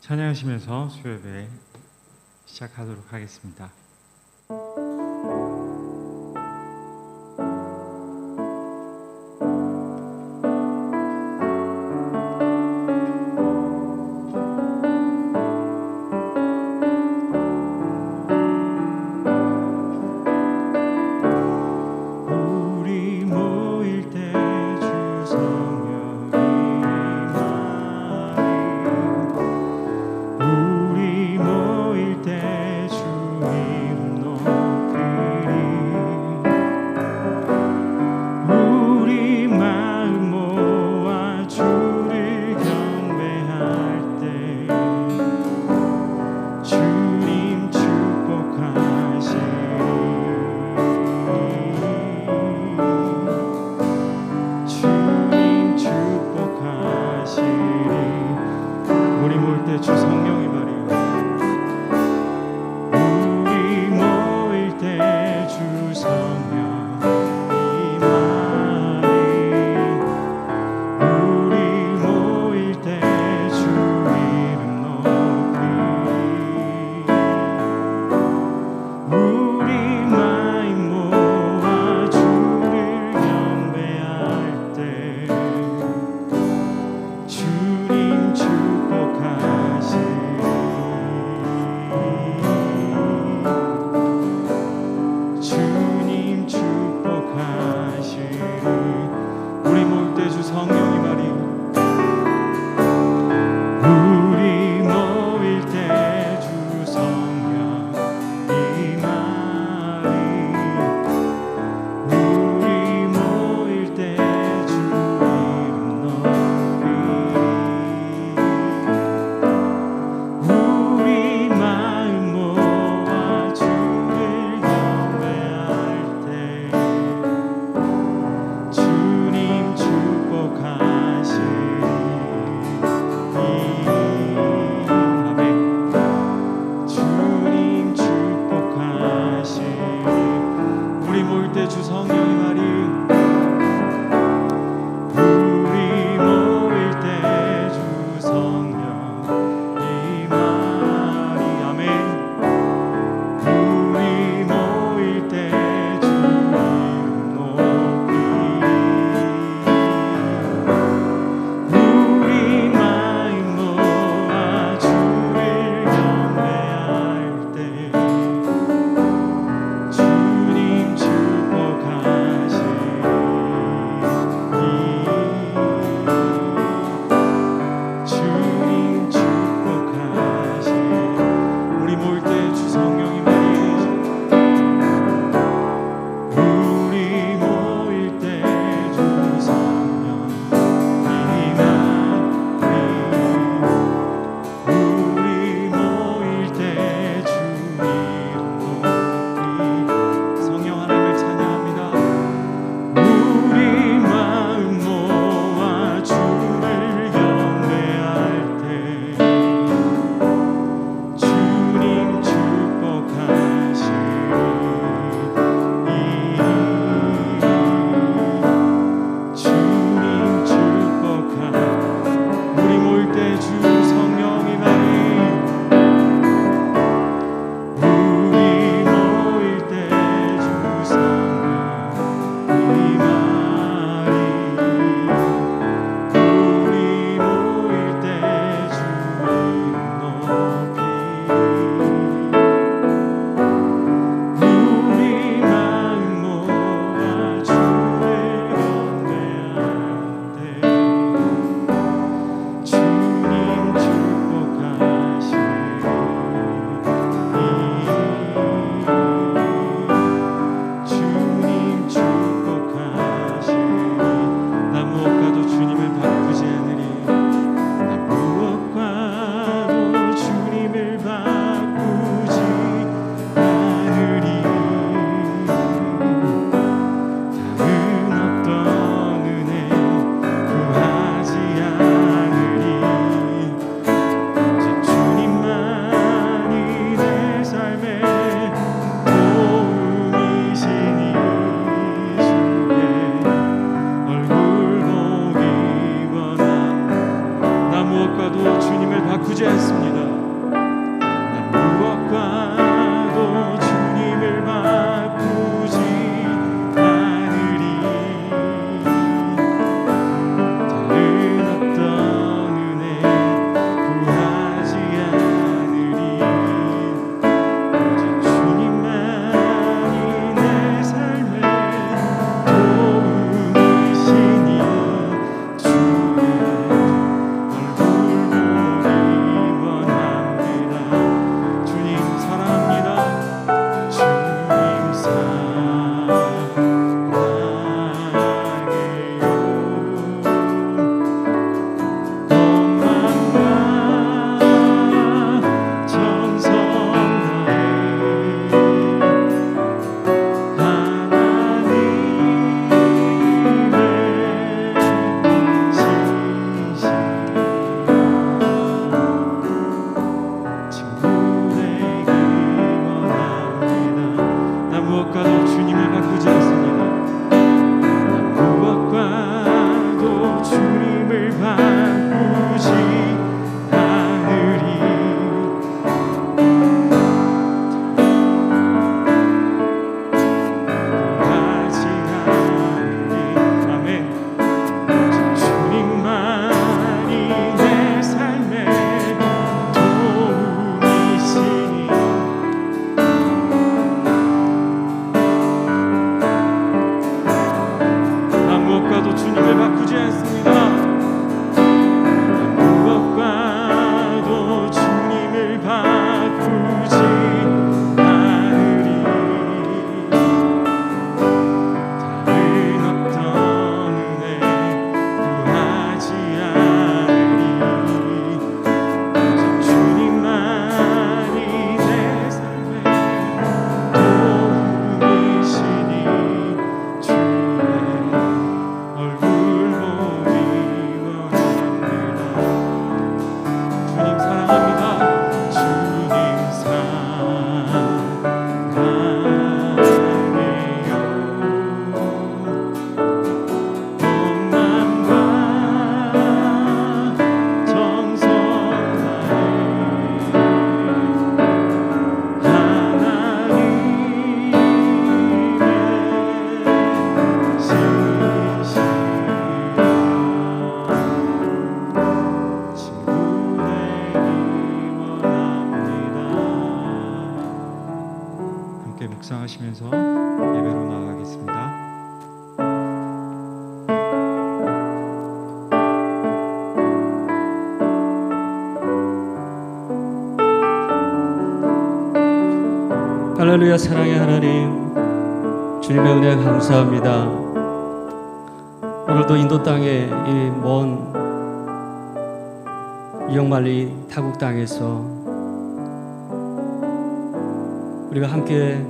찬양하시면서 수요예배 시작하도록 하겠습니다. 주님 축복하시 주님을 바꾸지 않습니다. 난 무엇과도 주님을 바꾸지 않으리. 다른 어떤 은혜 구하지 않으리. 오직 주님만이 내 삶의 도움이시니 주의 얼굴 보기 원합니다. 주님 사랑합니다. 주님 사랑해요. 엄마와 정성 다해 난 무엇과도 주님을 바꾸지 않습니다. 난 무엇과도 주님을 바꾸지 않으리. 구하지 않으리. 아멘. 주님만이 내 삶의 도움이시니 난 무엇과도 주님을 바꾸지 않습니다. 난 무엇과도 주님을 바꾸지 않으리. 다른 어떤 은혜 구하지 않으리. 오직 주님만이 내 삶의 도움이시니 주의 얼굴 보기 원합니다. 주님 사랑합니다. 주님 사랑해요. 온 마음과 정성 다해 하나님의 신실한 친구 되기 원합니다. 함께 묵상하시면서 예배로 나아가겠습니다. 할렐루야. 사랑의 하나님, 주님의 은혜 감사합니다. 오늘도 인도 땅의 이 먼 이역만리 타국 땅에서 우리가 함께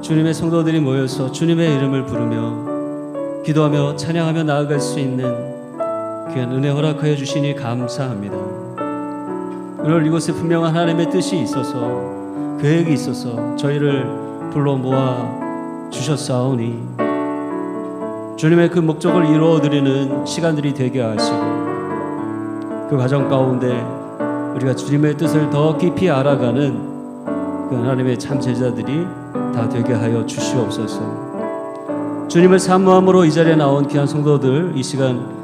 주님의 성도들이 모여서 주님의 이름을 부르며 기도하며 찬양하며 나아갈 수 있는 귀한 은혜 허락하여 주시니 감사합니다. 오늘 이곳에 분명한 하나님의 뜻이 있어서 계획이 있어서 저희를 불러 모아 주셨사오니 주님의 그 목적을 이루어드리는 시간들이 되게 하시고 그 과정 가운데 우리가 주님의 뜻을 더 깊이 알아가는 그 하나님의 참 제자들이 다 되게 하여 주시옵소서. 주님을 사모함으로 이 자리에 나온 귀한 성도들, 이 시간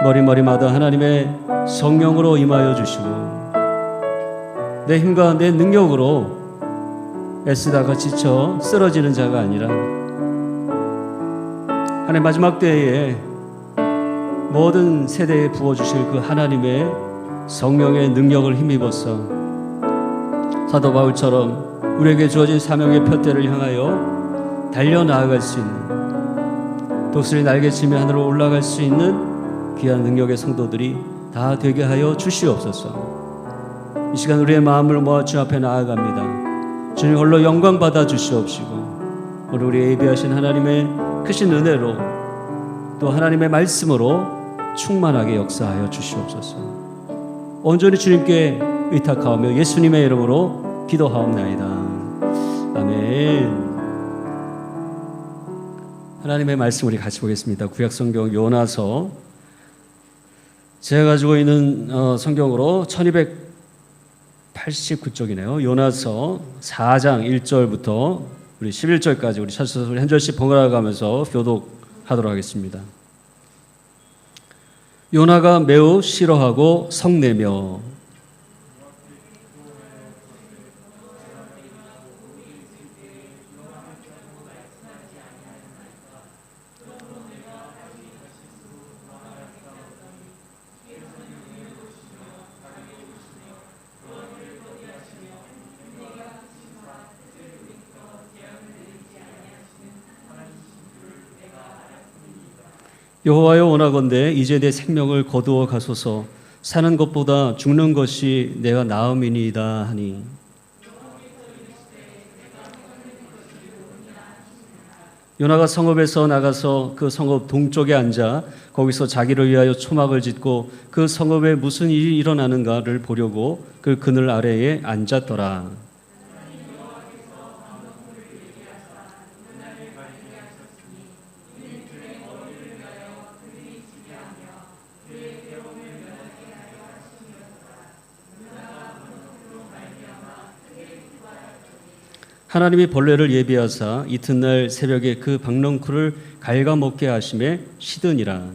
머리마다 하나님의 성령으로 임하여 주시고 내 힘과 내 능력으로 애쓰다가 지쳐 쓰러지는 자가 아니라 하나님 마지막 때에 모든 세대에 부어주실 그 하나님의 성령의 능력을 힘입어서 사도 바울처럼 우리에게 주어진 사명의 표대를 향하여 달려나아갈 수 있는 독수리 날개치며 하늘로 올라갈 수 있는 귀한 능력의 성도들이 다 되게 하여 주시옵소서. 이 시간 우리의 마음을 모아 주 앞에 나아갑니다. 주님 홀로 영광 받아 주시옵시고 오늘 우리 예비하신 하나님의 크신 은혜로 또 하나님의 말씀으로 충만하게 역사하여 주시옵소서. 온전히 주님께 의탁하오며 예수님의 이름으로 기도하옵나이다. 아멘. 하나님의 말씀 우리 같이 보겠습니다. 구약성경 요나서 제가 가지고 있는 성경으로 1289쪽이네요. 요나서 4장 1절부터 우리 11절까지 우리 차셔서 한 절씩 번갈아 가면서 교독하도록 하겠습니다. 요나가 매우 싫어하고 성내며 여호와여 원하건대 이제 내 생명을 거두어 가소서. 사는 것보다 죽는 것이 내가 나음이니이다 하니 요나가 성읍에서 나가서 그 성읍 동쪽에 앉아 거기서 자기를 위하여 초막을 짓고 그 성읍에 무슨 일이 일어나는가를 보려고 그 그늘 아래에 앉았더라. 하나님이 벌레를 예비하사 이튿날 새벽에 그 박넝쿨을 갉아먹게 하심에 시드니라.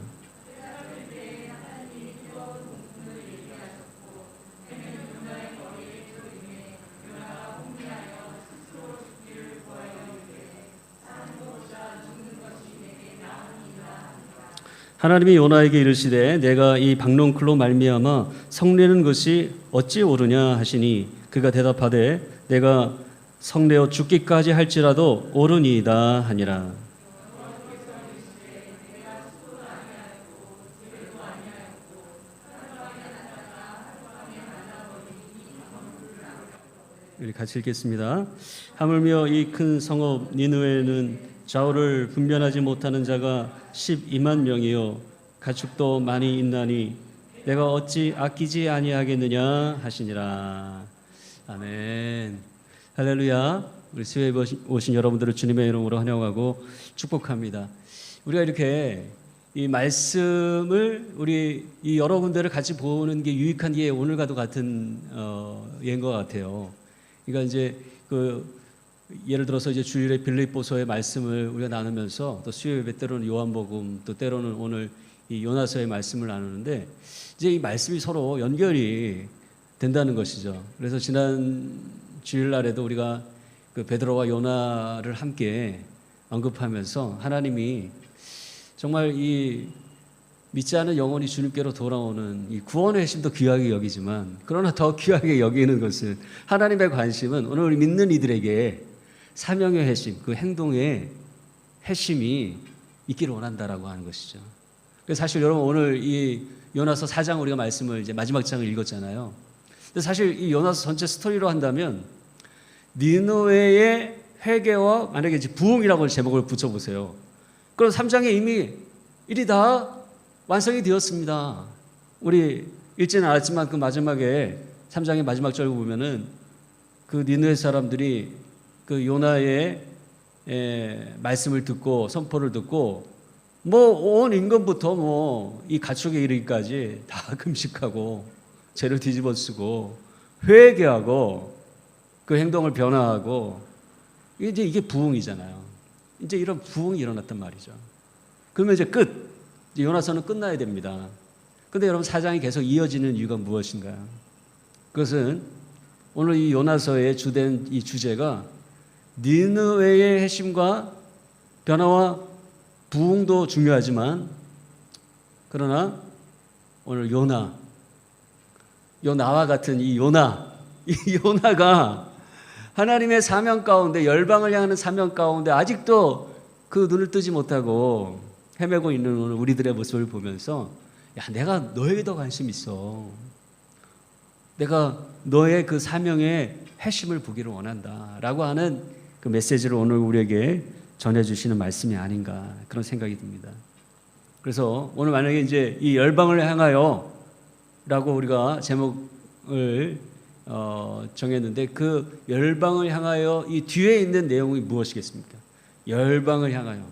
하나님이 요나에게 이르시되 내가 이 박넝쿨로 말미암아 성내는 것이 어찌 옳으냐 하시니 그가 대답하되 내가 성내어 죽기까지 할지라도 옳으니이다 하니라. 우리 같이 읽겠습니다. 하물며 이 큰 성읍 니느웨는 좌우를 분별하지 못하는 자가 12만 명이요 가축도 많이 있나니 내가 어찌 아끼지 아니하겠느냐 하시니라. 아멘. 할렐루야. 우리 수요일에 오신 여러분들을 주님의 이름으로 환영하고 축복합니다. 우리가 이렇게 이 말씀을 우리 이 여러 군데를 같이 보는 게 유익한 게 오늘과도 같은 예인 것 같아요. 그러니까 이제 예를 들어서 이제 주일에 빌립보서의 말씀을 우리가 나누면서 또 수요일에 때로는 요한복음 또 때로는 오늘 이 요나서의 말씀을 나누는데 이제 이 말씀이 서로 연결이 된다는 것이죠. 그래서 지난 주일날에도 우리가 그 베드로와 요나를 함께 언급하면서 하나님이 정말 이 믿지 않은 영혼이 주님께로 돌아오는 이 구원의 핵심도 귀하게 여기지만 그러나 더 귀하게 여기는 것은 하나님의 관심은 오늘 우리 믿는 이들에게 사명의 핵심, 그 행동의 핵심이 있기를 원한다라고 하는 것이죠. 그래서 사실 여러분 오늘 이 요나서 4장 우리가 말씀을 이제 마지막 장을 읽었잖아요. 근데 사실 이 요나서 전체 스토리로 한다면 니느웨의 회개와 만약에 이제 부흥이라고 제목을 붙여보세요. 그럼 3장에 이미 일이 다 완성이 되었습니다. 우리 읽지는 않았지만 그 마지막에 3장의 마지막 절 보면은 그 니느웨 사람들이 그 요나의 말씀을 듣고 선포를 듣고 뭐 온 임금부터 뭐 이 가축에 이르기까지 다 금식하고 죄를 뒤집어쓰고 회개하고 그 행동을 변화하고 이제 이게 부흥이잖아요. 이제 이런 부흥이 일어났단 말이죠. 그러면 이제 요나서는 끝나야 됩니다. 근데 여러분 4장이 계속 이어지는 이유가 무엇인가요? 그것은 오늘 이 요나서의 주된 이 주제가 니느웨의 핵심과 변화와 부흥도 중요하지만 그러나 오늘 요나와 같은 이 요나가 하나님의 사명 가운데 열방을 향하는 사명 가운데 아직도 그 눈을 뜨지 못하고 헤매고 있는 오늘 우리들의 모습을 보면서 야 내가 너에게 더 관심 있어. 내가 너의 그 사명의 핵심을 보기를 원한다라고 하는 그 메시지를 오늘 우리에게 전해주시는 말씀이 아닌가 그런 생각이 듭니다. 그래서 오늘 만약에 이제 이 열방을 향하여라고 우리가 제목을 정했는데 그 열방을 향하여 이 뒤에 있는 내용이 무엇이겠습니까? 열방을 향하여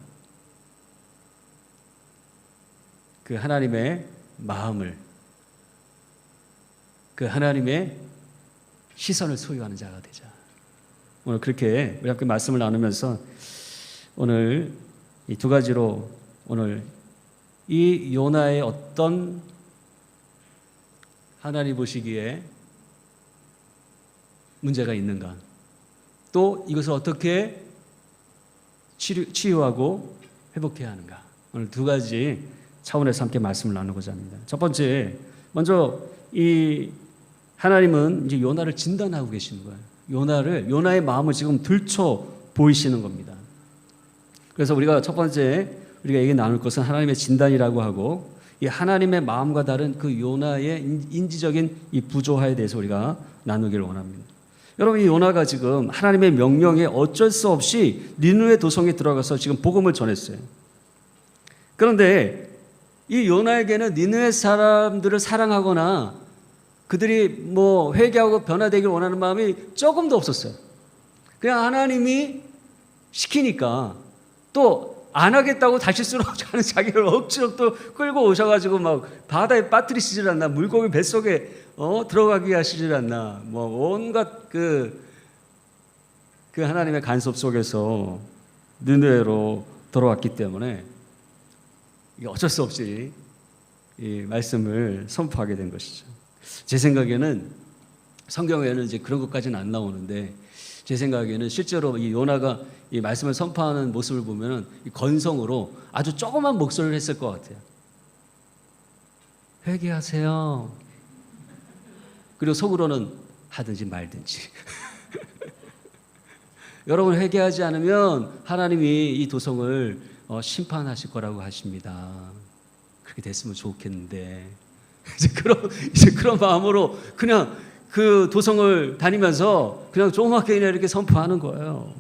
그 하나님의 마음을 그 하나님의 시선을 소유하는 자가 되자. 오늘 그렇게 우리 함께 말씀을 나누면서 오늘 이 두 가지로 오늘 이 요나의 어떤 하나님 보시기에 문제가 있는가, 또 이것을 어떻게 치유하고 회복해야 하는가, 오늘 두 가지 차원에서 함께 말씀을 나누고자 합니다. 첫 번째, 먼저 이 하나님은 이제 요나를 진단하고 계시는 거예요. 요나의 마음을 지금 들춰 보이시는 겁니다. 그래서 우리가 첫 번째 우리가 얘기 나눌 것은 하나님의 진단이라고 하고, 이 하나님의 마음과 다른 그 요나의 인지적인 이 부조화에 대해서 우리가 나누기를 원합니다. 여러분, 이 요나가 지금 하나님의 명령에 어쩔 수 없이 니느웨 도성에 들어가서 지금 복음을 전했어요. 그런데 이 요나에게는 니느웨 사람들을 사랑하거나 그들이 뭐 회개하고 변화되길 원하는 마음이 조금도 없었어요. 그냥 하나님이 시키니까 또 안 하겠다고 다시 쓰러져 하는 자기를 억지로 또 끌고 오셔가지고 막 바다에 빠뜨리시질 않나, 물고기 뱃속에 들어가게 하시질 않나, 뭐 온갖 그 하나님의 간섭 속에서 느느웨로 돌아왔기 때문에 이게 어쩔 수 없이 이 말씀을 선포하게 된 것이죠. 제 생각에는 성경에는 이제 그런 것까지는 안 나오는데, 제 생각에는 실제로 이 요나가 이 말씀을 선포하는 모습을 보면은 이 건성으로 아주 조그만 목소리를 했을 것 같아요. 회개하세요. 그리고 속으로는 하든지 말든지. 여러분, 회개하지 않으면 하나님이 이 도성을 심판하실 거라고 하십니다. 그렇게 됐으면 좋겠는데. 이제 그런 마음으로 그냥 그 도성을 다니면서 그냥 조그맣게 이렇게 선포하는 거예요.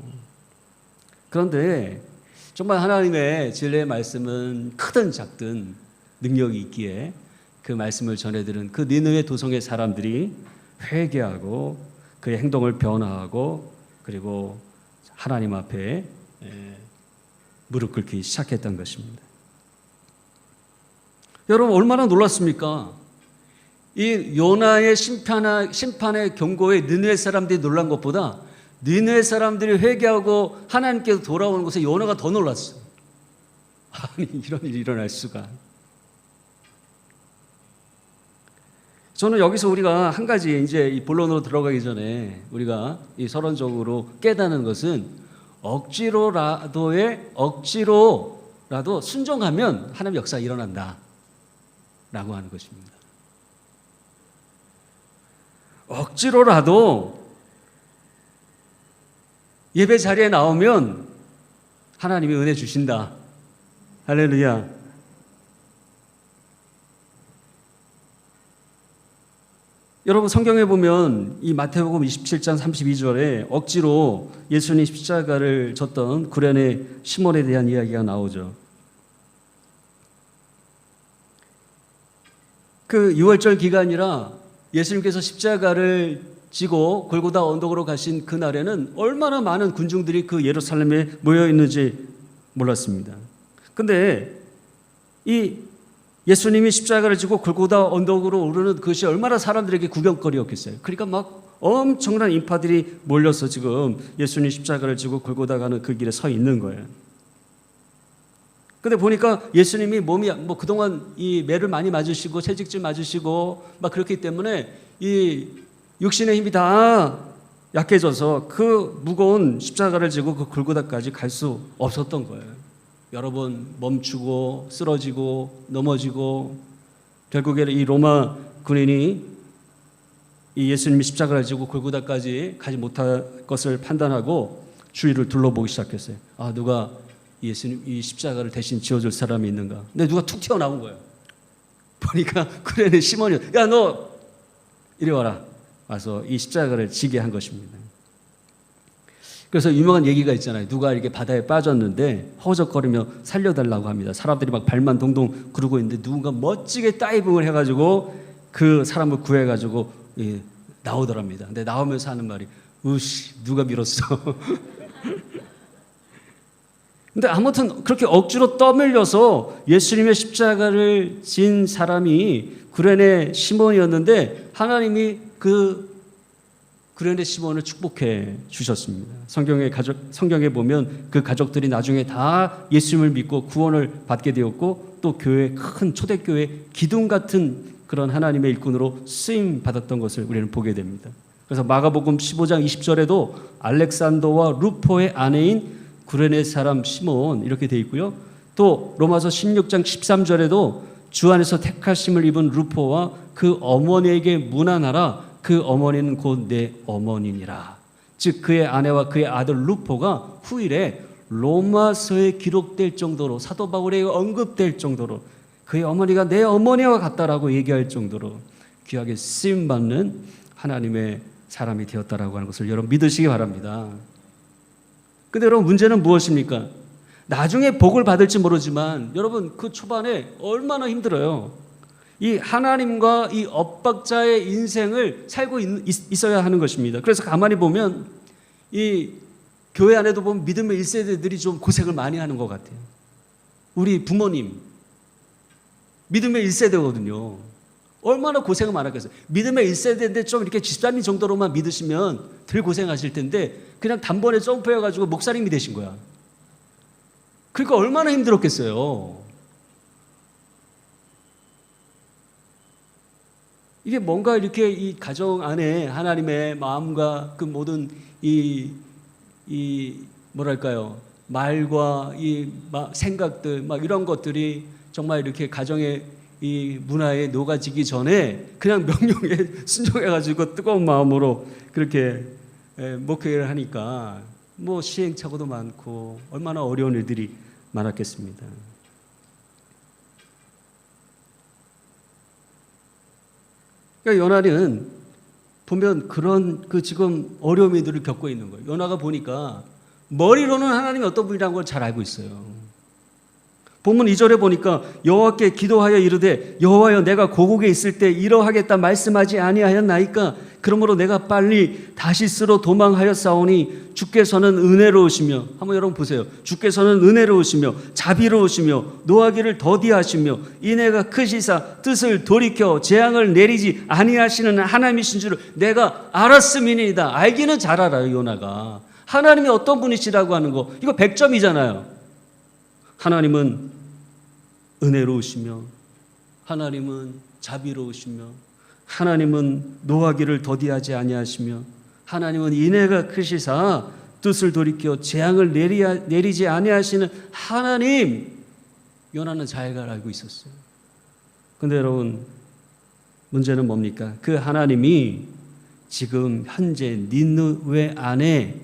그런데 정말 하나님의 진리의 말씀은 크든 작든 능력이 있기에 그 말씀을 전해들은 그 니느웨 도성의 사람들이 회개하고 그의 행동을 변화하고 그리고 하나님 앞에 무릎 꿇기 시작했던 것입니다. 여러분, 얼마나 놀랐습니까? 이 요나의 심판의 경고에 니느웨 사람들이 놀란 것보다 니느웨 사람들이 회개하고 하나님께로 돌아오는 것에 요나가 더 놀랐어요. 아니, 이런 일이 일어날 수가. 저는 여기서 우리가 한 가지 이제 이 본론으로 들어가기 전에 우리가 이 서론적으로 깨닫는 것은 억지로라도 순종하면 하나님의 역사가 일어난다 라고 하는 것입니다. 억지로라도 예배 자리에 나오면 하나님이 은혜 주신다. 할렐루야. 여러분, 성경에 보면 이 마태복음 27장 32절에 억지로 예수님 십자가를 졌던 구레네 시몬에 대한 이야기가 나오죠. 그 6월절 기간이라 예수님께서 십자가를 지고 골고다 언덕으로 가신 그날에는 얼마나 많은 군중들이 그 예루살렘에 모여 있는지 몰랐습니다. 근데 이 예수님이 십자가를 지고 골고다 언덕으로 오르는 그것이 얼마나 사람들에게 구경거리였겠어요. 그러니까 막 엄청난 인파들이 몰려서 지금 예수님 십자가를 지고 골고다 가는 그 길에 서 있는 거예요. 근데 보니까 예수님이 몸이 뭐 그동안 이 매를 많이 맞으시고 채찍질 맞으시고 막 그렇기 때문에 이 육신의 힘이 다 약해져서 그 무거운 십자가를 지고 그 골고다까지 갈 수 없었던 거예요. 여러 번 멈추고 쓰러지고 넘어지고 결국에는 이 로마 군인이 이 예수님이 십자가를 지고 골고다까지 가지 못할 것을 판단하고 주위를 둘러보기 시작했어요. 아, 누가 예수님 이 십자가를 대신 지어줄 사람이 있는가? 근데 누가 툭 튀어나온 거예요. 보니까 그래는 시몬이, 야, 너 이리 와라. 와서 이 십자가를 지게 한 것입니다. 그래서 유명한 얘기가 있잖아요. 누가 이렇게 바다에 빠졌는데 허우적거리며 살려달라고 합니다. 사람들이 막 발만 동동 구르고 있는데 누군가 멋지게 다이빙을 해가지고 그 사람을 구해가지고 나오더랍니다. 근데 나오면서 하는 말이, 으씨, 누가 밀었어? 근데 아무튼 그렇게 억지로 떠밀려서 예수님의 십자가를 진 사람이 구레네 시몬이었는데 하나님이 그 구레네 시몬을 축복해 주셨습니다. 성경에 보면 그 가족들이 나중에 다 예수님을 믿고 구원을 받게 되었고 또 교회 큰 초대교회 기둥 같은 그런 하나님의 일꾼으로 쓰임 받았던 것을 우리는 보게 됩니다. 그래서 마가복음 15장 20절에도 알렉산더와 루포의 아내인 구레네 사람 시몬 이렇게 돼 있고요. 또 로마서 16장 13절에도 주 안에서 택하심을 입은 루포와 그 어머니에게 문안하라. 그 어머니는 곧 내 어머니니라. 즉 그의 아내와 그의 아들 루포가 후일에 로마서에 기록될 정도로 사도 바울에 언급될 정도로 그의 어머니가 내 어머니와 같다라고 얘기할 정도로 귀하게 쓰임받는 하나님의 사람이 되었다라고 하는 것을 여러분 믿으시기 바랍니다. 근데 여러분 문제는 무엇입니까? 나중에 복을 받을지 모르지만 여러분 그 초반에 얼마나 힘들어요. 이 하나님과 이 엇박자의 인생을 살고 있어야 하는 것입니다. 그래서 가만히 보면 이 교회 안에도 보면 믿음의 1세대들이 좀 고생을 많이 하는 것 같아요. 우리 부모님 믿음의 1세대거든요. 얼마나 고생을 많았겠어요. 믿음의 1세대인데 좀 이렇게 집사님 정도로만 믿으시면 덜 고생하실 텐데 그냥 단번에 점프해가지고 목사님이 되신 거야. 그러니까 얼마나 힘들었겠어요. 이게 뭔가 이렇게 이 가정 안에 하나님의 마음과 그 모든 이 뭐랄까요 말과 이 생각들 막 이런 것들이 정말 이렇게 가정의 이 문화에 녹아지기 전에 그냥 명령에 순종해가지고 뜨거운 마음으로 그렇게 목회를 하니까 뭐 시행착오도 많고 얼마나 어려운 일들이 많았겠습니다. 그러니까 요나는 보면 그런 그 지금 어려움들을 겪고 있는 거예요. 요나가 보니까 머리로는 하나님이 어떤 분이라는 걸 잘 알고 있어요. 본문 2절에 보니까 여호와께 기도하여 이르되 여호와여 내가 고국에 있을 때 이러하겠다 말씀하지 아니하였나이까 그러므로 내가 빨리 다시스로 도망하였사오니 주께서는 은혜로우시며 한번 여러분 보세요. 주께서는 은혜로우시며 자비로우시며 노하기를 더디하시며 인애가 크시사 뜻을 돌이켜 재앙을 내리지 아니하시는 하나님이신 줄을 내가 알았음이니이다. 알기는 잘 알아요. 요나가 하나님이 어떤 분이시라고 하는 거 이거 100점이잖아요. 하나님은 은혜로우시며 하나님은 자비로우시며 하나님은 노하기를 더디하지 아니하시며 하나님은 인애가 크시사 뜻을 돌이켜 재앙을 내리지 아니하시는 하나님. 요나는 잘 알고 있었어요. 근데 여러분 문제는 뭡니까? 그 하나님이 지금 현재 니느웨 안에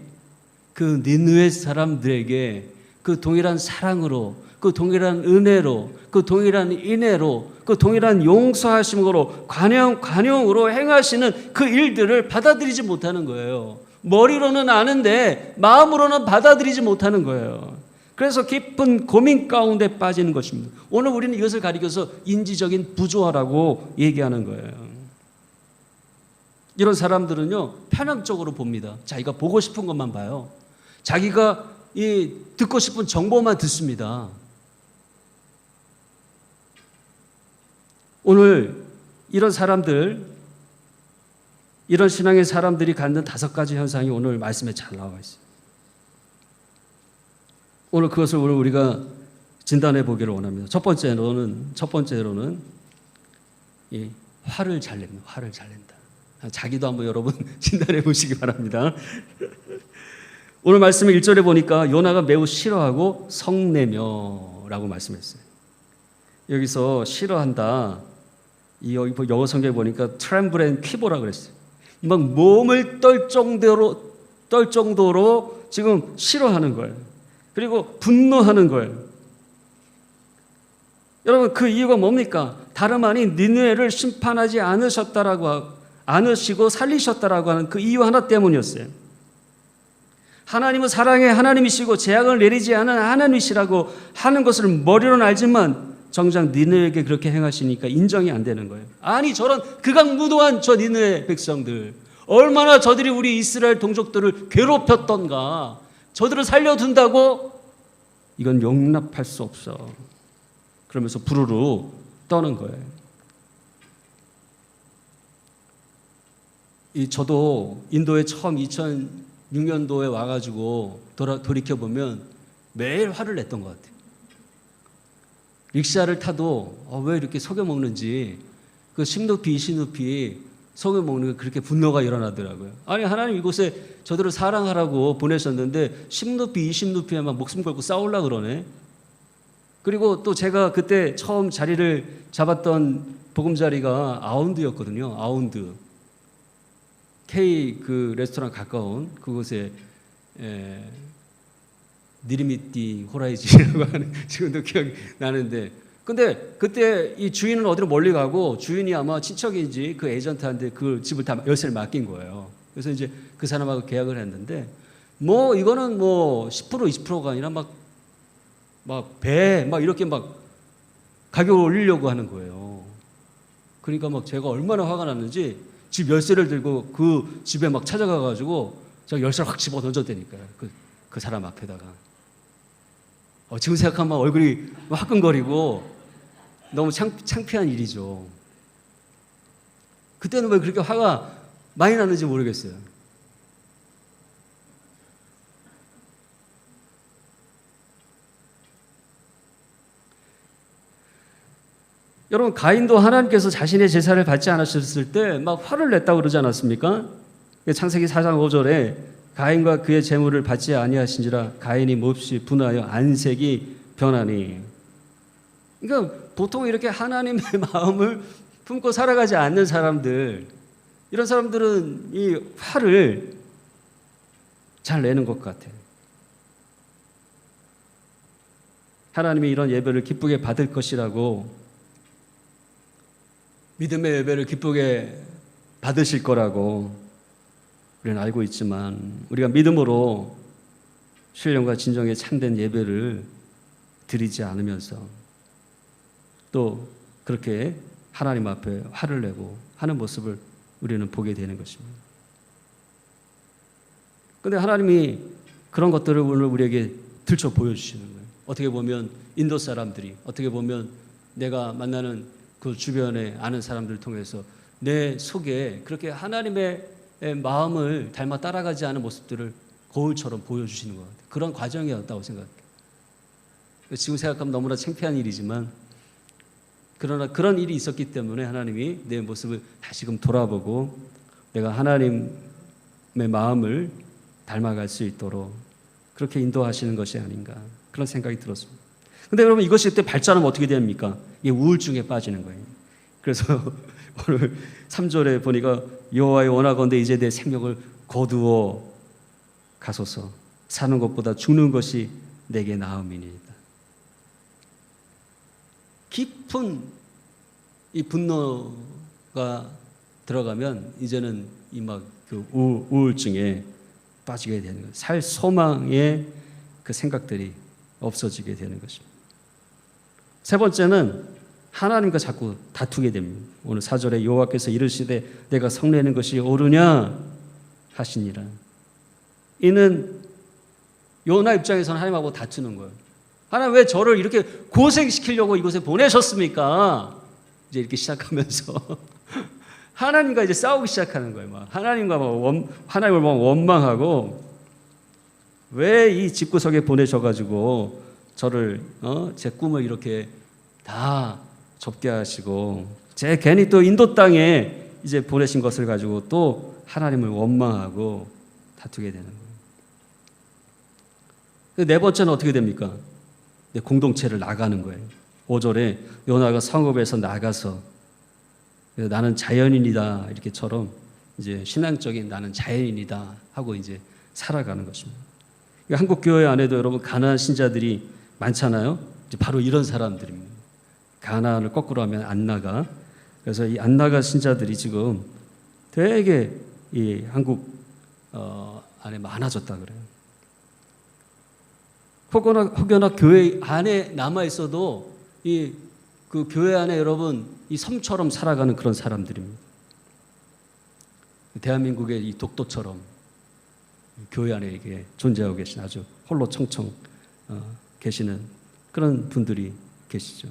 그 니느웨 사람들에게 그 동일한 사랑으로 그 동일한 은혜로 그 동일한 인애로 그 동일한 용서하심으로 관용으로 행하시는 그 일들을 받아들이지 못하는 거예요. 머리로는 아는데 마음으로는 받아들이지 못하는 거예요. 그래서 깊은 고민 가운데 빠지는 것입니다. 오늘 우리는 이것을 가리켜서 인지적인 부조화라고 얘기하는 거예요. 이런 사람들은요 편향적으로 봅니다. 자기가 보고 싶은 것만 봐요. 자기가 듣고 싶은 정보만 듣습니다. 오늘 이런 사람들, 이런 신앙의 사람들이 갖는 5가지 현상이 오늘 말씀에 잘 나와 있어요. 오늘 그것을 오늘 우리가 진단해 보기를 원합니다. 첫 번째로는 화를 잘 냅니다. 화를 잘 낸다. 자기도 한번 여러분 진단해 보시기 바랍니다. 오늘 말씀을 1절에 보니까 요나가 매우 싫어하고 성내며라고 말씀했어요. 여기서 싫어한다. 이 영어 성경에 보니까 tremble and quiver라고 그랬어요. 막 몸을 떨 정도로 지금 싫어하는 거예요. 그리고 분노하는 거예요. 여러분 그 이유가 뭡니까? 다름 아닌 니느웨를 심판하지 않으시고 살리셨다라고 하는 그 이유 하나 때문이었어요. 하나님은 사랑의 하나님이시고 재앙을 내리지 않은 하나님이시라고 하는 것을 머리로는 알지만 정작 니느웨에게 그렇게 행하시니까 인정이 안 되는 거예요. 아니 저런 극악무도한 저 니느웨 백성들 얼마나 저들이 우리 이스라엘 동족들을 괴롭혔던가. 저들을 살려둔다고 이건 용납할 수 없어. 그러면서 부르르 떠는 거예요. 저도 인도에 처음 2006년도에 와가지고 돌이켜 보면 매일 화를 냈던 것 같아요. 릭샤를 타도 왜 이렇게 속여 먹는지, 그 10루피, 20루피 속여 먹는 게 그렇게 분노가 일어나더라고요. 아니, 하나님 이곳에 저들을 사랑하라고 보내셨는데 10루피, 20루피에 막 목숨 걸고 싸우려고 그러네. 그리고 또 제가 그때 처음 자리를 잡았던 보금자리가 아운드였거든요. 아운드. K 그 레스토랑 가까운 그곳에 니리미띠 호라이지라고 하는, 지금도 기억이 나는데, 근데 그때 이 주인은 어디로 멀리 가고, 주인이 아마 친척인지 그 에이전트한테 그 집을 다 열쇠를 맡긴 거예요. 그래서 이제 그 사람하고 계약을 했는데, 뭐 이거는 뭐 10% 20%가 아니라 막 배 막 이렇게 막 가격을 올리려고 하는 거예요. 그러니까 막 제가 얼마나 화가 났는지 집 열쇠를 들고 그 집에 막 찾아가 가지고 제가 열쇠를 확 집어 던졌다니까요. 그 사람 앞에다가. 지금 생각하면 얼굴이 화끈거리고 너무 창피한 일이죠. 그때는 왜 그렇게 화가 많이 났는지 모르겠어요. 여러분, 가인도 하나님께서 자신의 제사를 받지 않으셨을 때 막 화를 냈다고 그러지 않았습니까? 창세기 4장 5절에 가인과 그의 재물을 받지 아니하신지라 가인이 몹시 분하여 안색이 변하니. 그러니까 보통 이렇게 하나님의 마음을 품고 살아가지 않는 사람들, 이런 사람들은 이 화를 잘 내는 것 같아요. 하나님이 이런 예배를 기쁘게 받을 것이라고, 믿음의 예배를 기쁘게 받으실 거라고 우리는 알고 있지만, 우리가 믿음으로 신령과 진정의 참된 예배를 드리지 않으면서 또 그렇게 하나님 앞에 화를 내고 하는 모습을 우리는 보게 되는 것입니다. 그런데 하나님이 그런 것들을 오늘 우리에게 들춰 보여주시는 거예요. 어떻게 보면 인도 사람들이, 어떻게 보면 내가 만나는 그 주변에 아는 사람들을 통해서 내 속에 그렇게 하나님의 마음을 닮아 따라가지 않은 모습들을 거울처럼 보여주시는 것 같아요. 그런 과정이었다고 생각해요. 지금 생각하면 너무나 창피한 일이지만, 그러나 그런 일이 있었기 때문에 하나님이 내 모습을 다시금 돌아보고 내가 하나님의 마음을 닮아갈 수 있도록 그렇게 인도하시는 것이 아닌가, 그런 생각이 들었습니다. 근데 여러분, 이것이 그때 발전하면 어떻게 됩니까? 이게 우울증에 빠지는 거예요. 그래서 오늘 3절에 보니까 여호와의 원하건대 이제 내 생명을 거두어 가소서, 사는 것보다 죽는 것이 내게 나음이니이다. 깊은 이 분노가 들어가면 이제는 이 막 그 우울증에 빠지게 되는 거예요. 살 소망의 그 생각들이 없어지게 되는 것입니다. 세 번째는 하나님과 자꾸 다투게 됩니다. 오늘 4절에 여호와께서 이르시되 내가 성내는 것이 옳으냐 하시니라. 이는 요나 입장에서는 하나님하고 다투는 거예요. 하나님, 왜 저를 이렇게 고생시키려고 이곳에 보내셨습니까? 이제 이렇게 시작하면서 하나님과 이제 싸우기 시작하는 거예요. 막 하나님과 하나님을 원망하고, 왜 이 집구석에 보내셔가지고 저를 제 꿈을 이렇게 다 접게 하시고, 제 괜히 또 인도 땅에 이제 보내신 것을 가지고 또 하나님을 원망하고 다투게 되는 거예요. 네 번째는 어떻게 됩니까? 공동체를 나가는 거예요. 5절에 요나가 성읍에서 나가서 나는 자연인이다 이렇게처럼 이제 신앙적인 나는 자연인이다 하고 이제 살아가는 것입니다. 한국 교회 안에도 여러분 가나안 신자들이 많잖아요. 이제 바로 이런 사람들입니다. 가나안을 거꾸로 하면 안 나가. 그래서 이 안 나가 신자들이 지금 되게 이 한국 안에 많아졌다 그래요. 혹여나 교회 안에 남아 있어도 그 교회 안에 여러분 이 섬처럼 살아가는 그런 사람들입니다. 대한민국의 이 독도처럼 교회 안에 이게 존재하고 계신 아주 홀로 청청 계시는 그런 분들이 계시죠.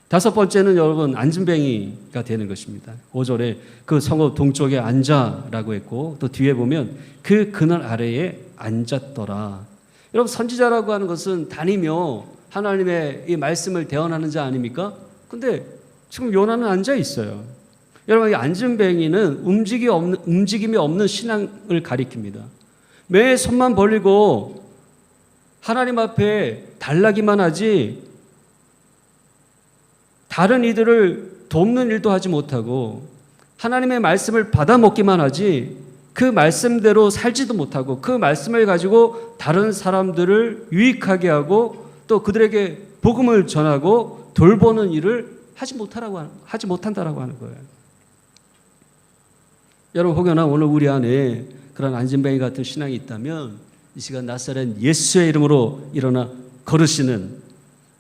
다섯 번째는 여러분 안진뱅이가 되는 것입니다. 5절에 그 성읍 동쪽에 앉아라고 했고 또 뒤에 보면 그 그늘 아래에 앉았더라. 여러분 선지자라고 하는 것은 다니며 하나님의 이 말씀을 대언하는 자 아닙니까? 근데 지금 요나는 앉아 있어요. 여러분 이 안진뱅이는 움직임이 없는 신앙을 가리킵니다. 매 손만 벌리고 하나님 앞에 달라기만 하지 다른 이들을 돕는 일도 하지 못하고 하나님의 말씀을 받아먹기만 하지 그 말씀대로 살지도 못하고 그 말씀을 가지고 다른 사람들을 유익하게 하고 또 그들에게 복음을 전하고 돌보는 일을 하지 못한다라고 하는 거예요. 여러분 혹여나 오늘 우리 안에 그런 안진뱅이 같은 신앙이 있다면 이 시간 나사렛 예수의 이름으로 일어나 걸으시는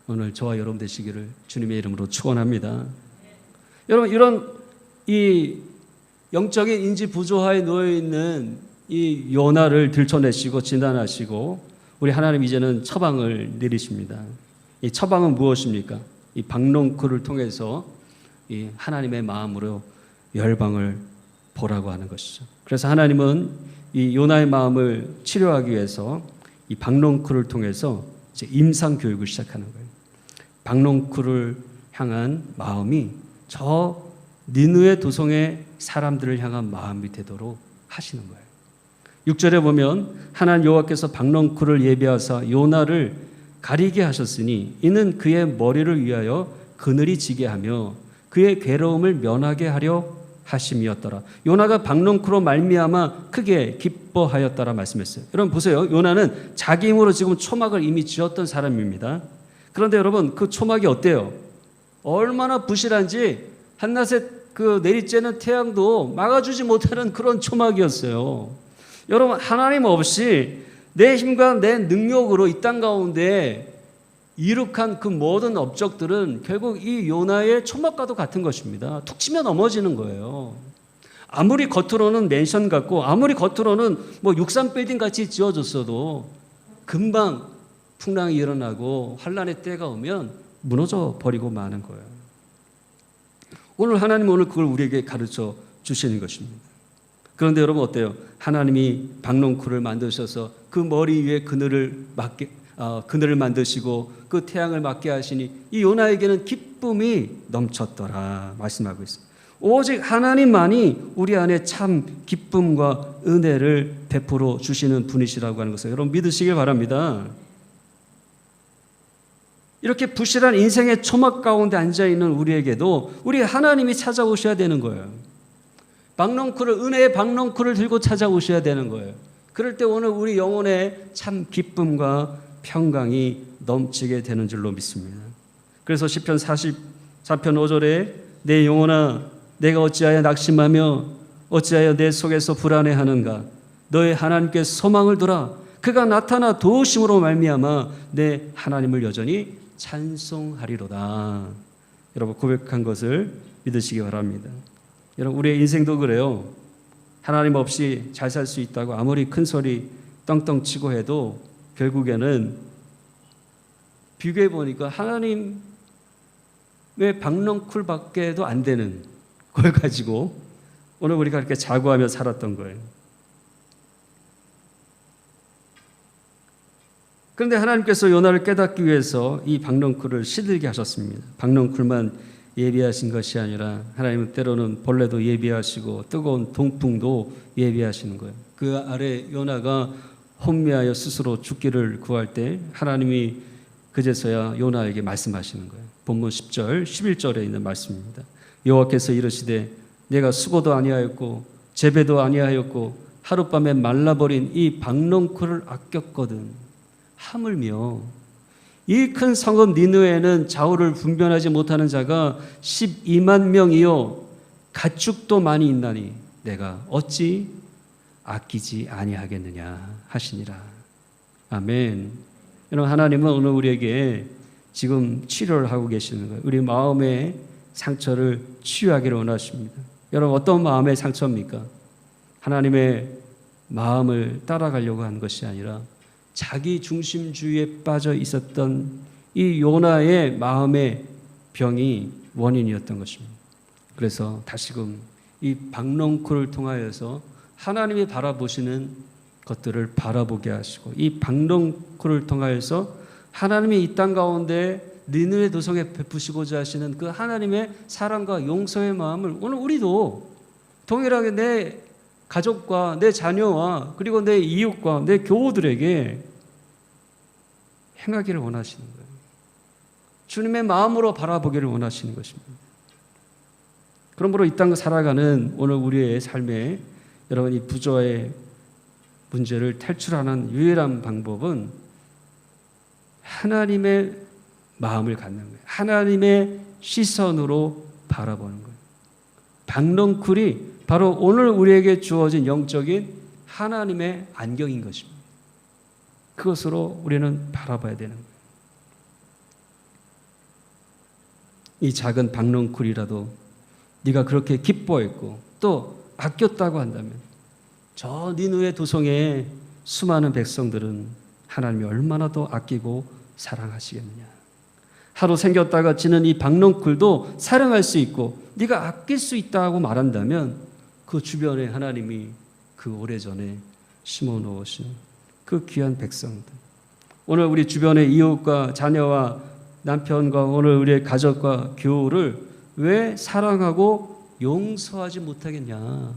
오늘 저와 여러분 되시기를 주님의 이름으로 축원합니다. 여러분 이런 이 영적인 인지 부조화에 놓여 있는 이 요나를 들춰내시고 진단하시고 우리 하나님 이제는 처방을 내리십니다. 이 처방은 무엇입니까? 이 박농쿨을 통해서 이 하나님의 마음으로 열방을 보라고 하는 것이죠. 그래서 하나님은 이 요나의 마음을 치료하기 위해서 이 박농쿨을 통해서 이제 임상 교육을 시작하는 거예요. 박농쿨을 향한 마음이 저 니느웨 도성의 사람들을 향한 마음이 되도록 하시는 거예요. 6절에 보면 하나님 여호와께서 박농쿨을 예비하사 요나를 가리게 하셨으니 이는 그의 머리를 위하여 그늘이 지게 하며 그의 괴로움을 면하게 하려 하심이었더라. 요나가 박농쿨로 말미암아 크게 기뻐하였더라 말씀했어요. 여러분 보세요. 요나는 자기 힘으로 지금 초막을 이미 지었던 사람입니다. 그런데 여러분 그 초막이 어때요? 얼마나 부실한지 한낮에 그 내리쬐는 태양도 막아주지 못하는 그런 초막이었어요. 여러분 하나님 없이 내 힘과 내 능력으로 이 땅 가운데 이룩한 그 모든 업적들은 결국 이 요나의 초막과도 같은 것입니다. 툭 치면 넘어지는 거예요. 아무리 겉으로는 맨션 같고 아무리 겉으로는 뭐 63빌딩 같이 지어졌어도 금방 풍랑이 일어나고 환란의 때가 오면 무너져 버리고 마는 거예요. 오늘 그걸 우리에게 가르쳐 주시는 것입니다. 그런데 여러분 어때요? 하나님이 박농쿨을 만드셔서 그 머리 위에 그늘을 만드시고 그 태양을 맞게 하시니 이 요나에게는 기쁨이 넘쳤더라 말씀하고 있습니다. 오직 하나님만이 우리 안에 참 기쁨과 은혜를 베풀어 주시는 분이시라고 하는 것을 여러분 믿으시길 바랍니다. 이렇게 부실한 인생의 초막 가운데 앉아있는 우리에게도 우리 하나님이 찾아오셔야 되는 거예요. 은혜의 박농쿨을 들고 찾아오셔야 되는 거예요. 그럴 때 오늘 우리 영혼에 참 기쁨과 평강이 넘치게 되는 줄로 믿습니다. 그래서 시편 44편 5절에 내 영혼아 내가 어찌하여 낙심하며 어찌하여 내 속에서 불안해하는가 너의 하나님께 소망을 두라 그가 나타나 도우심으로 말미암아 내 하나님을 여전히 찬송하리로다. 여러분 고백한 것을 믿으시기 바랍니다. 여러분 우리의 인생도 그래요. 하나님 없이 잘 살 수 있다고 아무리 큰 소리 떵떵 치고 해도 결국에는 비교해 보니까 하나님의 박농쿨밖에도 안 되는 걸 가지고 오늘 우리가 이렇게 자고하며 살았던 거예요. 그런데 하나님께서 요나를 깨닫기 위해서 이 박농쿨을 시들게 하셨습니다. 박농쿨만 예비하신 것이 아니라 하나님은 때로는 벌레도 예비하시고 뜨거운 동풍도 예비하시는 거예요. 그 아래 요나가 혼미하여 스스로 죽기를 구할 때 하나님이 그제서야 요나에게 말씀하시는 거예요. 본문 10절, 11절에 있는 말씀입니다. 여호와께서 이르시되 내가 수고도 아니하였고 재배도 아니하였고 하룻밤에 말라버린 이 박농쿨을 아꼈거든. 하물며 이 큰 성읍 니느웨에는 좌우를 분별하지 못하는 자가 12만 명이요 가축도 많이 있나니 내가 어찌 아끼지 아니하겠느냐 하시니라. 아멘. 여러분 하나님은 오늘 우리에게 지금 치료를 하고 계시는 거예요. 우리 마음의 상처를 치유하기를 원하십니다. 여러분 어떤 마음의 상처입니까? 하나님의 마음을 따라가려고 하는 것이 아니라 자기 중심주의에 빠져 있었던 이 요나의 마음의 병이 원인이었던 것입니다. 그래서 다시금 이 박넝쿨을 통하여서 하나님이 바라보시는 것들을 바라보게 하시고, 이 박넝쿨을 통하여서 하나님이 이 땅 가운데 니느웨 도성에 베푸시고자 하시는 그 하나님의 사랑과 용서의 마음을 오늘 우리도 동일하게 내 가족과 내 자녀와 그리고 내 이웃과 내 교우들에게 행하기를 원하시는 거예요. 주님의 마음으로 바라보기를 원하시는 것입니다. 그러므로 이 땅 살아가는 오늘 우리의 삶에 여러분, 이 부조의 문제를 탈출하는 유일한 방법은 하나님의 마음을 갖는 거예요. 하나님의 시선으로 바라보는 거예요. 박넝쿨이 바로 오늘 우리에게 주어진 영적인 하나님의 안경인 것입니다. 그것으로 우리는 바라봐야 되는 거예요. 이 작은 박넝쿨이라도 네가 그렇게 기뻐했고 또 아꼈다고 한다면 저 니느웨 도성의 수많은 백성들은 하나님이 얼마나 더 아끼고 사랑하시겠느냐. 하루 생겼다가 지는 이 박넝쿨도 사랑할 수 있고 네가 아낄 수 있다고 말한다면 그 주변에 하나님이 그 오래전에 심어놓으신 그 귀한 백성들, 오늘 우리 주변의 이웃과 자녀와 남편과 오늘 우리의 가족과 교우를 왜 사랑하고 용서하지 못하겠냐.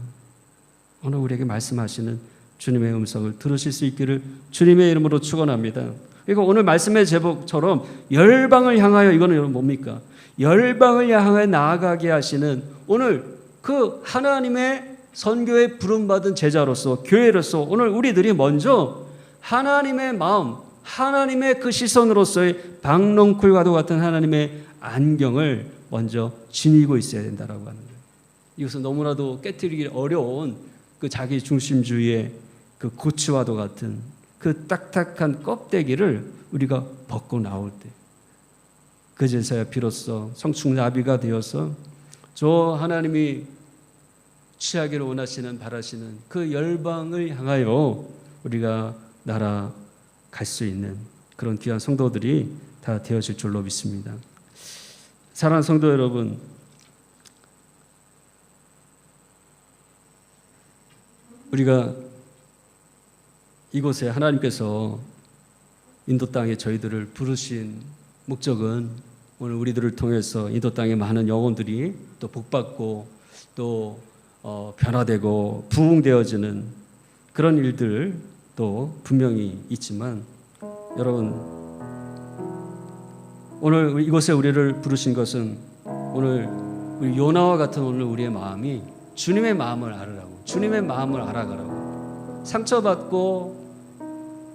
오늘 우리에게 말씀하시는 주님의 음성을 들으실 수 있기를 주님의 이름으로 축원합니다. 그리고 오늘 말씀의 제목처럼 열방을 향하여, 이거는 여러분 뭡니까? 열방을 향하여 나아가게 하시는 오늘 그 하나님의 선교에 부름받은 제자로서, 교회로서 오늘 우리들이 먼저 하나님의 마음, 하나님의 그 시선으로서의 박넝쿨과도 같은 하나님의 안경을 먼저 지니고 있어야 된다라고 하는 거예요. 이것은 너무나도 깨뜨리기 어려운 그 자기 중심주의의 그 고치와도 같은 그 딱딱한 껍데기를 우리가 벗고 나올 때, 그제서야 비로소 성충나비가 되어서 저 하나님이 취하기를 원하시는, 바라시는 그 열방을 향하여 우리가 날아갈 수 있는 그런 귀한 성도들이 다 되어질 줄로 믿습니다. 사랑하는 성도 여러분, 우리가 이곳에 하나님께서 인도 땅에 저희들을 부르신 목적은 오늘 우리들을 통해서 인도 땅의 많은 영혼들이 또 복받고 또 변화되고 부흥되어지는 그런 일들도 분명히 있지만, 여러분 오늘 이곳에 우리를 부르신 것은 오늘 우리 요나와 같은 오늘 우리의 마음이 주님의 마음을 알으라고, 주님의 마음을 알아가라고, 상처받고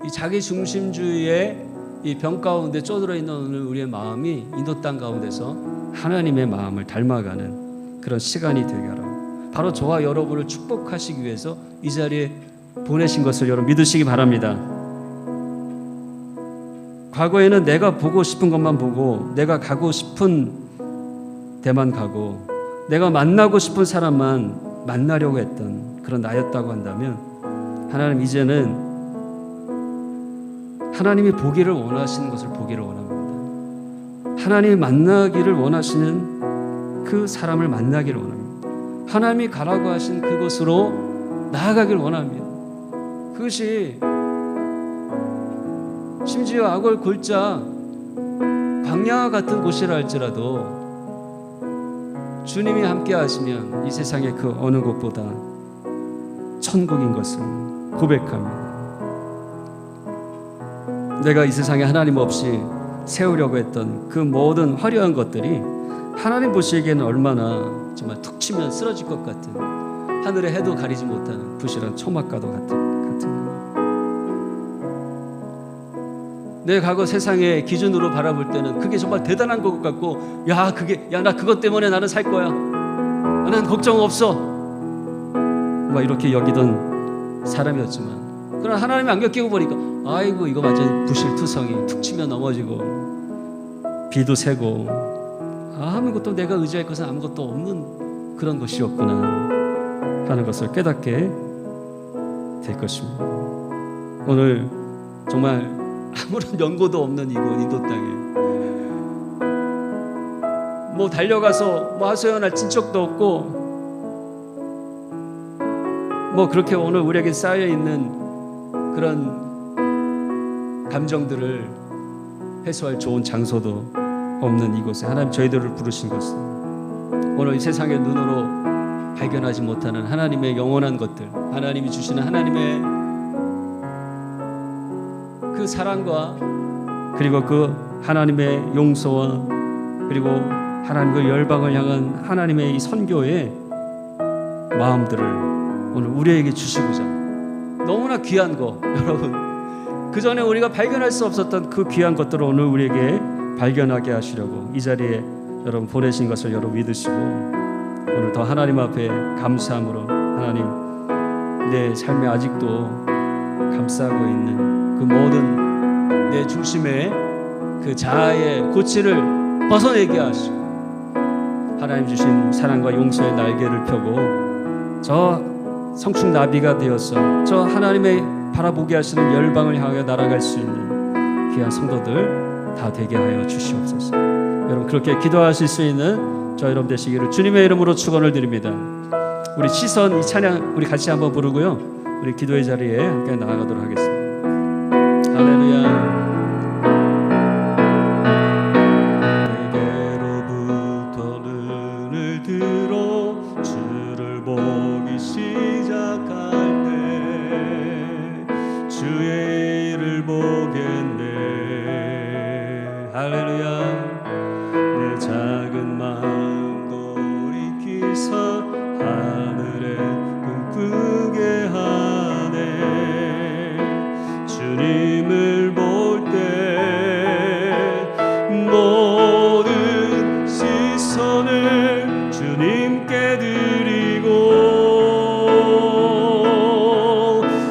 이 자기 중심주의의 이 병 가운데 쪼들어 있는 오늘 우리의 마음이 인도 땅 가운데서 하나님의 마음을 닮아가는 그런 시간이 되게 하라고, 바로 저와 여러분을 축복하시기 위해서 이 자리에 보내신 것을 여러분 믿으시기 바랍니다. 과거에는 내가 보고 싶은 것만 보고, 내가 가고 싶은 데만 가고, 내가 만나고 싶은 사람만 만나려고 했던 그런 나였다고 한다면, 하나님 이제는 하나님이 보기를 원하시는 것을 보기를 원합니다. 하나님이 만나기를 원하시는 그 사람을 만나기를 원합니다. 하나님이 가라고 하신 그곳으로 나아가기를 원합니다. 그것이 심지어 악을 골짜 광야와 같은 곳이라 할지라도 주님이 함께 하시면 이 세상의 그 어느 곳보다 천국인 것을 고백합니다. 내가 이 세상에 하나님 없이 세우려고 했던 그 모든 화려한 것들이 하나님 보시기에는 얼마나 정말 툭 치면 쓰러질 것 같은, 하늘의 해도 가리지 못하는 부실한 초막과도 같은 내 과거 세상의 기준으로 바라볼 때는 그게 정말 대단한 것 같고, 나 그것 때문에 나는 살 거야, 나는 걱정 없어, 막 이렇게 여기던 사람이었지만, 그러나 하나님이 안경 끼고 보니까 아이고 이거 완전히 부실투성이, 툭 치면 넘어지고 비도 새고 아무것도 내가 의지할 것은 아무것도 없는 그런 것이었구나 하는 것을 깨닫게 될 것입니다. 오늘 정말 아무런 연고도 없는 이곳 인도 땅에 뭐 달려가서 뭐 하소연할 친척도 없고 뭐 그렇게 오늘 우리에게 쌓여 있는 그런 감정들을 해소할 좋은 장소도 없는 이곳에 하나님 저희들을 부르신 것은 오늘 이 세상의 눈으로 발견하지 못하는 하나님의 영원한 것들, 하나님이 주시는 하나님의 그 사랑과 그리고 그 하나님의 용서와 그리고 하나님 그 열방을 향한 하나님의 이 선교의 마음들을 오늘 우리에게 주시고자 너무나 귀한 거 여러분 그 전에 우리가 발견할 수 없었던 그 귀한 것들을 오늘 우리에게 발견하게 하시려고 이 자리에 여러분 보내신 것을 여러분 믿으시고 오늘 더 하나님 앞에 감사함으로 하나님 내 삶에 아직도 감싸고 있는 그 모든 내 중심의 그 자아의 고치를 벗어내게 하시고 하나님 주신 사랑과 용서의 날개를 펴고 저 성충 나비가 되어서 저 하나님의 바라보게 하시는 열방을 향하여 날아갈 수 있는 귀한 성도들 다 되게 하여 주시옵소서. 여러분 그렇게 기도하실 수 있는 저 여러분 되시기를 주님의 이름으로 축원을 드립니다. 우리 시선 이 찬양 우리 같이 한번 부르고요. 우리 기도의 자리에 함께 나아가도록 하겠습니다. 할렐루야.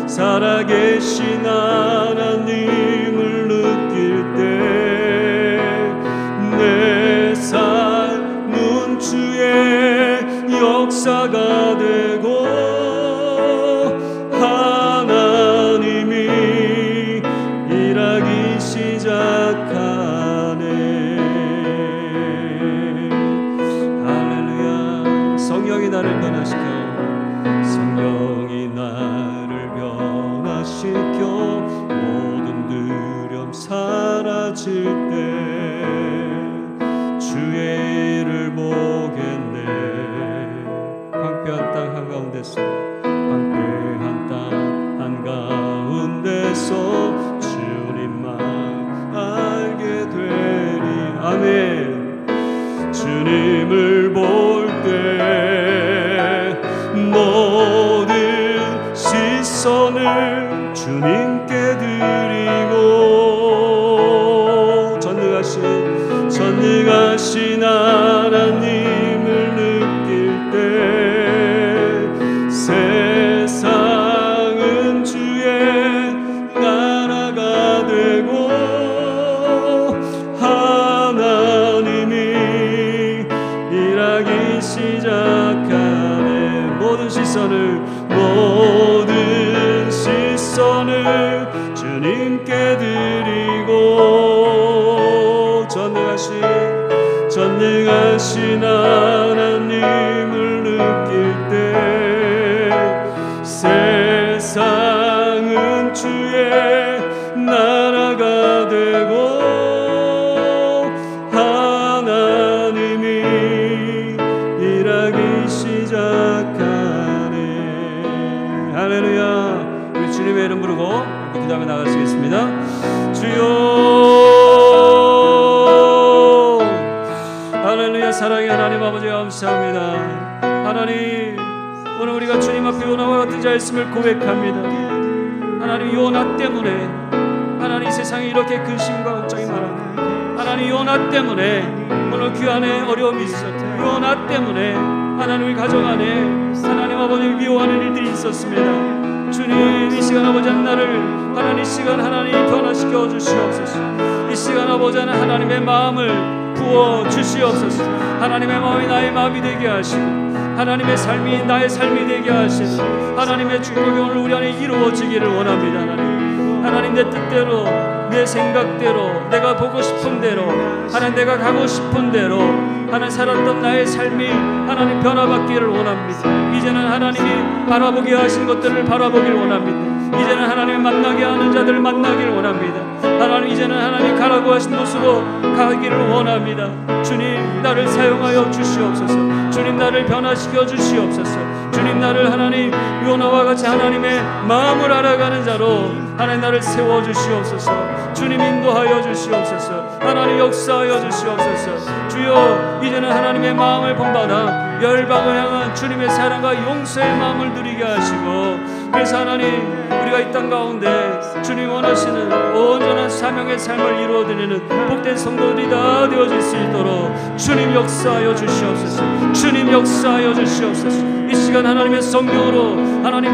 살아계신 하나님을 느낄 때 내 삶은 주의 역사가 되고 하나님이 일하기 시작하네. 할렐루야. 성령이 나를 변화시켜 성령이 나를 변화시켜 모든 두려움 사라질 때 주의 일을 보겠네. 황폐한 땅 한가운데서 황폐한 땅 한가운데서 주님만 알게 되리. 아멘. 주님을 볼 때 모든 시선을 주님께 드리고 전능하신 하나님을 느낄 때 세상은 주의 나라가 되고 하나님이 일하기 시작하네. 모든 시선을 주님께 드리고 전능하신 하나님을 느낄 때 세상은 주의 나라가 되고 하나님이 일하기 시작하네. 할렐루야. 우리 주님의 이름 부르고 그 다음에 나가시겠습니다. 주여. 할렐루야. 사랑의 하나님 아버지 감사합니다. 하나님 오늘 우리가 주님 앞에 요나와 같은 자였음을 고백합니다. 하나님 요나 때문에 하나님 세상에 이렇게 근심과 걱정이 많아. 하나님 요나 때문에 오늘 귀 안에 어려움이 있었다. 요나 때문에 하나님 우리 가정 안에 하나님 아버지 미워하는 일들이 있었습니다. 주님 이 시간 아버지 나를 하나님 이 시간 하나님 변화시켜 주시옵소서. 이 시간 아버지 하나님의 마음을 부어 주시옵소서. 하나님의 마음이 나의 마음이 되게 하시고 하나님의 삶이 나의 삶이 되게 하시는 하나님의 축복이 오늘 우리 안에 이루어지기를 원합니다. 하나님 하나님 내 뜻대로 내 생각대로 내가 보고 싶은 대로 하나님 내가 가고 싶은 대로 하나님 살았던 나의 삶이 하나님 변화받기를 원합니다. 이제는 하나님이 바라보게 하신 것들을 바라보길 원합니다. 이제는 하나님 만나게 하는 자들을 만나기를 원합니다. 하나님 이제는 하나님 가라고 하신 곳으로 가기를 원합니다. 주님 나를 사용하여 주시옵소서. 주님 나를 변화시켜 주시옵소서. 주님 나를 하나님 요나와 같이 하나님의 마음을 알아가는 자로 하나님 나를 세워 주시옵소서. 주님 인도하여 주시옵소서. 하나님 역사하여 주시옵소서. 주여 이제는 하나님의 마음을 본받아 열방을 향한 주님의 사랑과 용서의 마음을 누리게 하시고 그래서 하나님 우리가 이 땅 가운데 주님 원하시는 온전한 사명의 삶을 이루어드리는 복된 성도들이 다 되어질 수 있도록 주님 역사하여 주시옵소서. 주님 역사하여 주시옵소서. 이 시간 하나님의 성령으로 하나님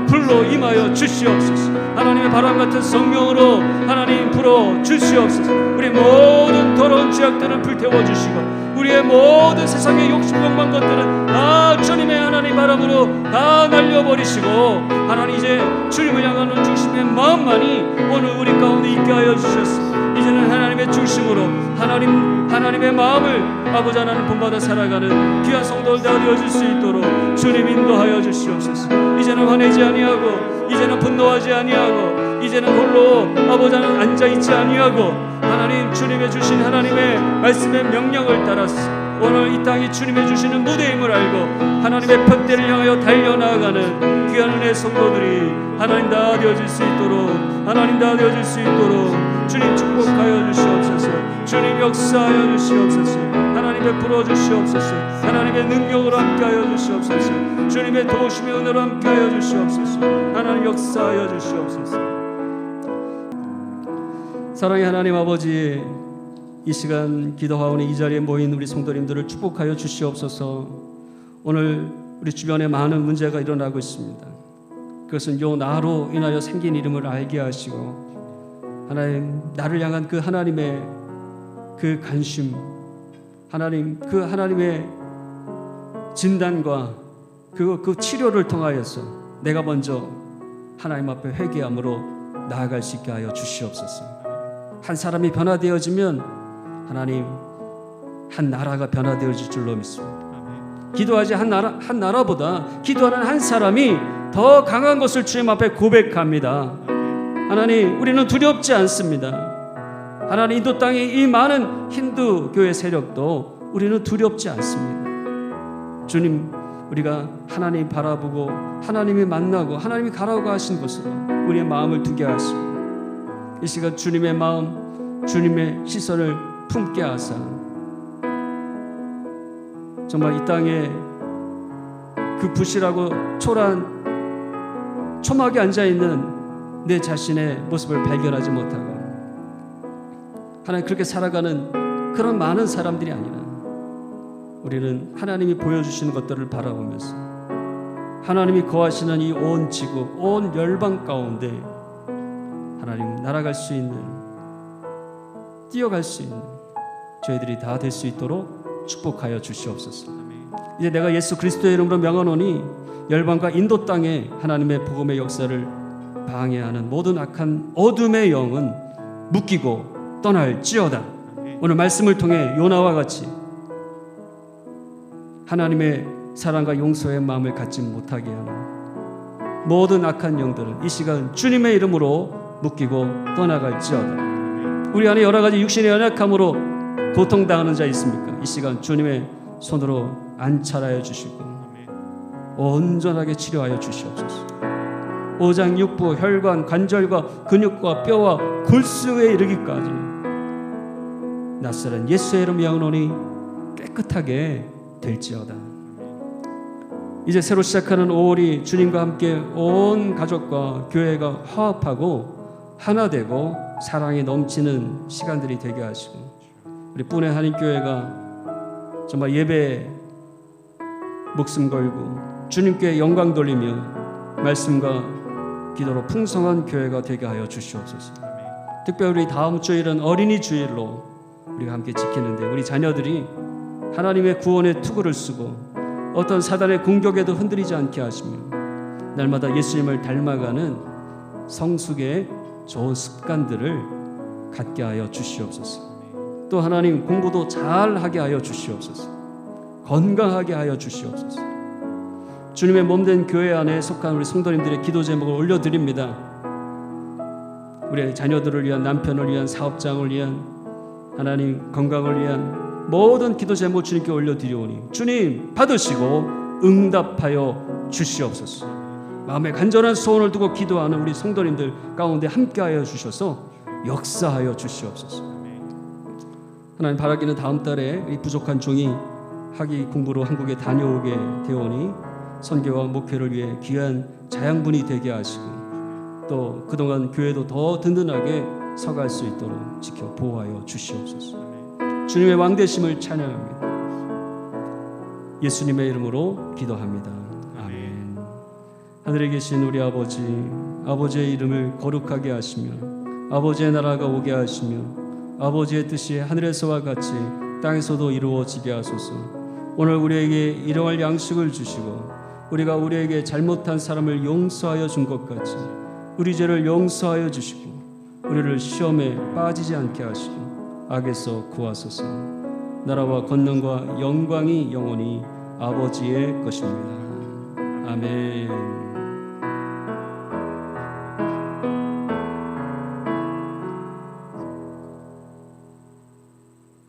불로 임하여 주시옵소서. 하나님의 바람 같은 성령으로 하나님 불어 주시옵소서. 우리 모든 더러운 죄악들을 불태워 주시고 우리의 모든 세상의 욕심 욕망 것들은 다 주님의 하나님 바람으로 다 날려버리시고 하나님 이제 주님을 향하는 중심의 마음만이 오늘 우리 가운데 있게 하여 주셨습니다. 이제는 하나님의 중심으로 하나님의 마음을 아버지 하나님 본받아 살아가는 귀한 성도들 다 되어질 수 있도록 주님 인도하여 주시옵소서. 이제는 화내지 아니하고 이제는 분노하지 아니하고 이제는 홀로 아버지 하나님 앉아있지 아니하고 하나님 주님의 주신 하나님의 말씀의 명령을 따라서 오늘 이 땅이 주님의 주시는 무대임을 알고 하나님의 편대를 향하여 달려나가는 귀한 은혜의 성도들이 하나님 다 되어질 수 있도록 하나님 다 되어질 수 있도록 주님 축복하여 주시옵소서. 주님 역사하여 주시옵소서. 하나님 베풀어 주시옵소서. 하나님의 능력으로 함께하여 주시옵소서. 주님의 도우심의 은혜로 함께하여 주시옵소서. 하나님 역사하여 주시옵소서. 사랑의 하나님 아버지, 이 시간 기도하오니 이 자리에 모인 우리 성도님들을 축복하여 주시옵소서. 오늘 우리 주변에 많은 문제가 일어나고 있습니다. 그것은 요 나로 인하여 생긴 이름을 알게 하시고 하나님 나를 향한 그 하나님의 그 관심, 하나님 그 하나님의 진단과 그 치료를 통하여서 내가 먼저 하나님 앞에 회개함으로 나아갈 수 있게 하여 주시옵소서. 한 사람이 변화되어지면 하나님 한 나라가 변화되어질 줄로 믿습니다. 기도하지 한 나라보다 기도하는 한 사람이 더 강한 것을 주님 앞에 고백합니다. 하나님 우리는 두렵지 않습니다. 하나님 인도 땅에 이 많은 힌두 교회 세력도 우리는 두렵지 않습니다. 주님 우리가 하나님 바라보고 하나님이 만나고 하나님이 가라고 하신 곳으로 우리의 마음을 두게 하시고 이 시간 주님의 마음 주님의 시선을 품게 하사 정말 이 땅에 그 부실하고 초라한 초막에 앉아있는 내 자신의 모습을 발견하지 못하고 하나님 그렇게 살아가는 그런 많은 사람들이 아니라 우리는 하나님이 보여주시는 것들을 바라보면서 하나님이 거하시는 이 온 지구 온 열방 가운데 하나님 날아갈 수 있는 뛰어갈 수 있는 저희들이 다 될 수 있도록 축복하여 주시옵소서. 이제 내가 예수 그리스도의 이름으로 명하노니 열방과 인도 땅에 하나님의 복음의 역사를 방해하는 모든 악한 어둠의 영은 묶이고 떠날지어다. 오늘 말씀을 통해 요나와 같이 하나님의 사랑과 용서의 마음을 갖지 못하게 하는 모든 악한 영들은 이 시간 주님의 이름으로 묶이고 떠나갈지어다. 우리 안에 여러 가지 육신의 연약함으로 고통당하는 자 있습니까? 이 시간 주님의 손으로 안찰하여 주시고 온전하게 치료하여 주시옵소서. 오장육부, 혈관, 관절과 근육과 뼈와 골수에 이르기까지 낯설은 예수의 이름 명하노니 깨끗하게 될지어다. 이제 새로 시작하는 5월이 주님과 함께 온 가족과 교회가 화합하고 하나 되고 사랑이 넘치는 시간들이 되게 하시고 우리 뿌네 한인교회가 정말 예배에 목숨 걸고 주님께 영광 돌리며 말씀과 기도로 풍성한 교회가 되게 하여 주시옵소서. 특별히 다음 주일은 어린이 주일로 우리가 함께 지키는데 우리 자녀들이 하나님의 구원의 투구를 쓰고 어떤 사단의 공격에도 흔들리지 않게 하시며 날마다 예수님을 닮아가는 성숙의 좋은 습관들을 갖게 하여 주시옵소서. 또 하나님 공부도 잘하게 하여 주시옵소서. 건강하게 하여 주시옵소서. 주님의 몸된 교회 안에 속한 우리 성도님들의 기도 제목을 올려드립니다. 우리의 자녀들을 위한, 남편을 위한, 사업장을 위한, 하나님 건강을 위한 모든 기도 제목 주님께 올려드리오니 주님 받으시고 응답하여 주시옵소서. 마음에 간절한 소원을 두고 기도하는 우리 성도님들 가운데 함께하여 주셔서 역사하여 주시옵소서. 하나님 바라기는 다음 달에 이 부족한 종이 학위 공부로 한국에 다녀오게 되오니 선교와 목회를 위해 귀한 자양분이 되게 하시고 또 그동안 교회도 더 든든하게 서갈 수 있도록 지켜 보호하여 주시옵소서. 주님의 왕되심을 찬양합니다. 예수님의 이름으로 기도합니다. 아멘. 하늘에 계신 우리 아버지, 아버지의 이름을 거룩하게 하시며 아버지의 나라가 오게 하시며 아버지의 뜻이 하늘에서와 같이 땅에서도 이루어지게 하소서. 오늘 우리에게 일용할 양식을 주시고 우리가 우리에게 잘못한 사람을 용서하여 준 것 같이 우리 죄를 용서하여 주시고 우리를 시험에 빠지지 않게 하시고 악에서 구하소서. 나라와 권능과 영광이 영원히 아버지의 것입니다. 아멘.